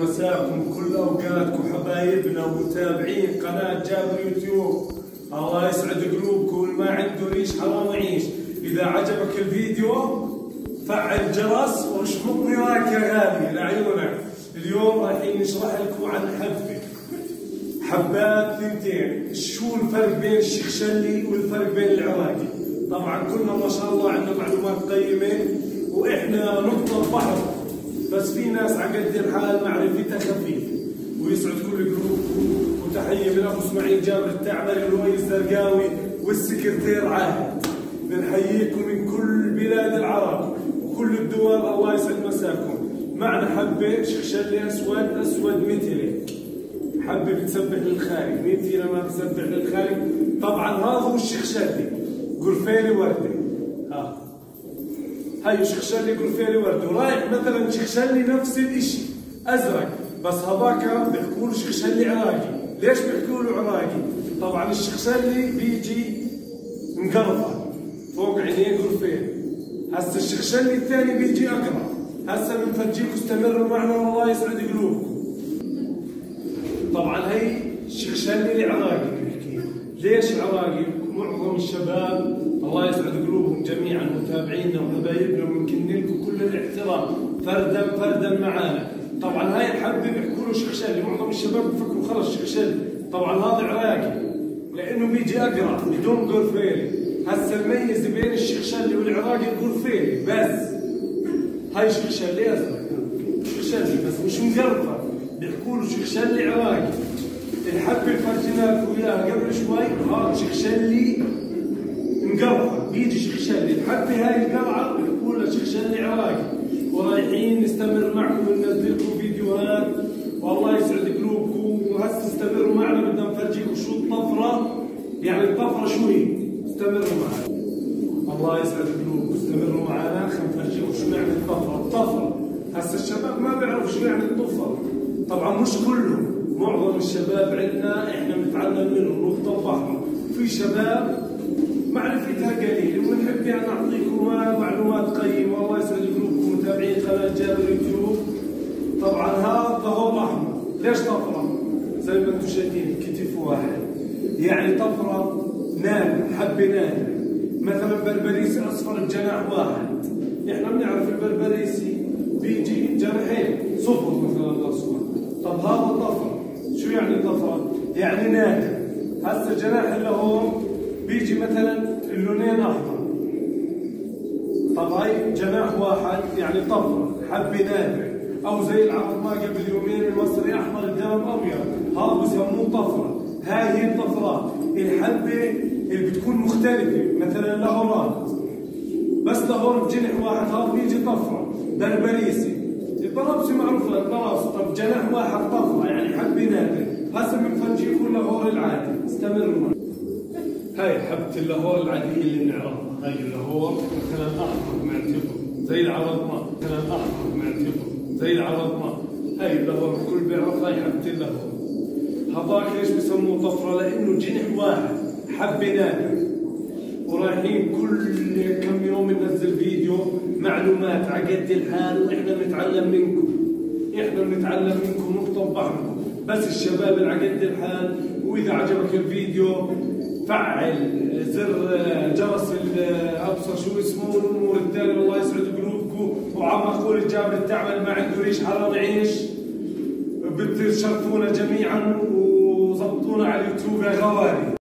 مساكم بكل اوقاتكم حبايبنا ومتابعين قناه جابر يوتيوب. الله يسعد قلوبكم واللي ما عنده ريش حرام يعيش. اذا عجبك الفيديو فعل الجرس واشمطني وراك يا غالي لعيونك. اليوم رايحين نشرح لكم عن حبات ثنتين. شو الفرق بين الشخشلي والفرق بين العراقي؟ طبعا كلنا ما شاء الله عندنا معلومات قيمه واحنا نقطه بحر، بس في ناس على قد الحال معرفتها خفيفه. ويسعد كل قلوبكم وتحيه من ابو اسماعيل جابر التعمري ولؤي الزرقاوي والسكرتير عاهد. بنحييكم من كل بلاد العرب وكل الدول. الله يسعد مساكم. معنا حبه شخشلي اسود مثلي، حبه بتسبح للخارج. مين فينا ما بسبح للخارج؟ طبعا هذا هو الشخشلي قرفيلي ورده. هاي شخشلي قرفيلي ورده. ورايح مثلا شخشلي نفس الاشي ازرق، بس هذاك بيحكوا له شخشلي عراقي. ليش بيحكوا له عراقي؟ طبعا الشخشلي بيجي مقرفه فوق عينيه قرفيلي. هسه الشخشلي الثاني بيجي اقرع. هسه بنفرجيكم، استمروا معنا والله يسعد قلوبكم. طبعا هي الشخشلي العراقي بنحكي. ليش عراقي؟ معظم الشباب الله يسعد قلوبهم جميعا متابعينا وحبايبنا وممكن لكم كل الاحترام فردا معانا. طبعا هاي الحبه بيحكوا له شخشلي، معظم الشباب بفكروا خلص شخشلي. طبعا هذا عراقي لانه بيجي اقرع بدون قرفيلي. هسه الميز بين الشخشلي والعراقي قرفيلي بس. هاي شخشلي ازرق، شخشلي بس مش مقرفه، بيحكوا له شخشلي عراقي. الحبه اللي فرجينا لكم اياها قبل شوي هذا شخشلي مقرفه، بيجي شخشلي. الحبه هاي القرعه بيحكوا لها شخشلي عراقي. ورايحين نستمر معكم وننزل لكم فيديوهات والله يسعد قلوبكم. وهسه استمروا معنا، بدنا نفرجيكم شو الطفره، يعني الطفره شو هي. استمروا معنا الله يسعد قلوبكم، استمروا معنا خلينا نفرجيكم شو يعني الطفره. هسه الشباب ما بيعرفوا شو يعني الطفره. طبعا مش كلهم، معظم الشباب عندنا احنا بنتعلم منهم نقطه بحر. في شباب معرفتها قليله وبنحب يعني نعطيكم معلومات قيمه. والله يسعد قلوبكم متابعين قناه جابر يوتيوب. طبعا هذا هو احمر. ليش طفره؟ زي ما انتم شايفين كتف واحد، يعني طفره نادر، حبه نادره. مثلا بربريسي اصفر بجناح واحد. احنا بنعرف البربريسي بيجي جناحين صفر مثلا الاصفر. طب هذا الطفره شو يعني طفره؟ يعني نادر. هسه جناح اللي هون بيجي مثلا اللونين احمر. طب هاي جناح واحد يعني طفره حبه نادره. او زي العرض ما قبل يومين المصري احمر الدرب ابيض، هذا بسموه طفره. هاي هي الطفرات، الحبه اللي بتكون مختلفه. مثلا لهورات بس لهور بجنح واحد هذا بيجي طفره. بربريسي البربسي معروف البربسي. طب جناح واحد طفره يعني حبه نادره. هسه بنفرجيكم اللهور العادي. استمروا معنا. هاي حبه اللهور العاديه اللي بنعرفها. هاي اللهور مثلا احمر معتقد زي العرضمه، مثلا احمر معتقد زي العرضمه. هاي اللهور الكل بيعرف. هاي حبه اللهور. هذاك ليش بسموه طفره؟ لانه جنح واحد حبه نادر. ورايحين كل كم يوم ننزل فيديو معلومات على قد الحال واحنا بنتعلم منكم. احنا بنتعلم منكم نقطه ببحركم. بس الشباب اللي على قد الحال. واذا عجبك الفيديو فعل زر جرس الابصر شو اسمه والامور الثانيه. والله يسعد قلوبكم. وعم اقول الجابر التعمل ما عنده ريش حرام يعيش. بتشرفونا جميعا وظبطونا على اليوتيوب يا غوالي.